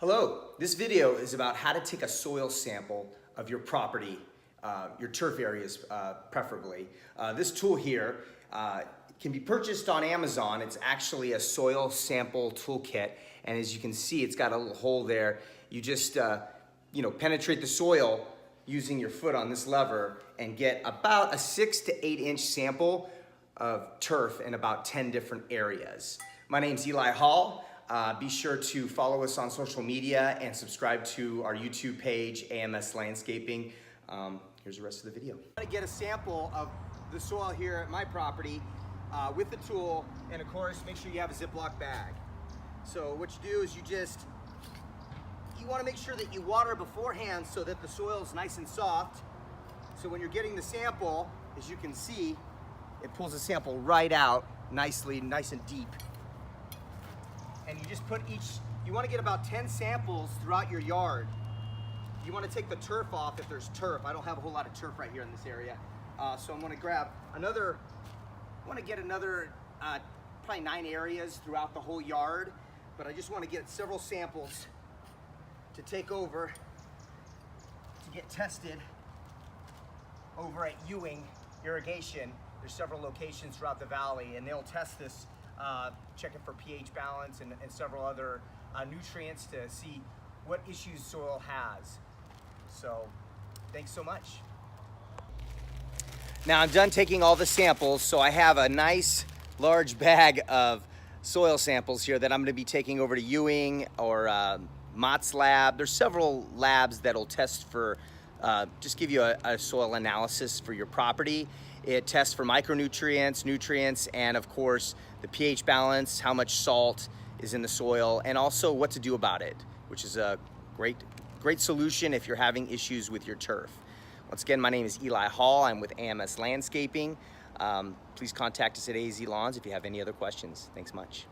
Hello, this video is about how to take a soil sample of your property, your turf areas preferably. This tool here can be purchased on Amazon. It's actually a soil sample toolkit, and as you can see, it's got a little hole there. You just penetrate the soil using your foot on this lever and get about a 6 to 8 inch sample of turf in about 10 different areas. My name's Eli Hall. Be sure to follow us on social media and subscribe to our YouTube page, AMS Landscaping. Here's the rest of the video. I'm gonna get a sample of the soil here at my property with the tool, and of course, make sure you have a ziplock bag. So what you do is you wanna make sure that you water beforehand so that the soil is nice and soft. So when you're getting the sample, as you can see, it pulls the sample right out nicely, nice and deep. And you just put you want to get about 10 samples throughout your yard. You want to take the turf off if there's turf. I don't have a whole lot of turf right here in this area. So I'm going to grab another, probably 9 areas throughout the whole yard. But I just want to get several samples to take over to get tested over at Ewing Irrigation. There's several locations throughout the valley, and they'll test this, checking for pH balance and several other nutrients to see what issues soil has. So, thanks so much. Now I'm done taking all the samples, so I have a nice large bag of soil samples here that I'm going to be taking over to Ewing or Mott's lab. There's several labs that'll test for, just give you a soil analysis for your property. It tests for micronutrients, nutrients, and of course the pH balance, how much salt is in the soil, and also what to do about it, which is a great solution if you're having issues with your turf. Once again, my name is Eli Hall. I'm with AMS Landscaping. Please contact us at AZ Lawns if you have any other questions. Thanks much.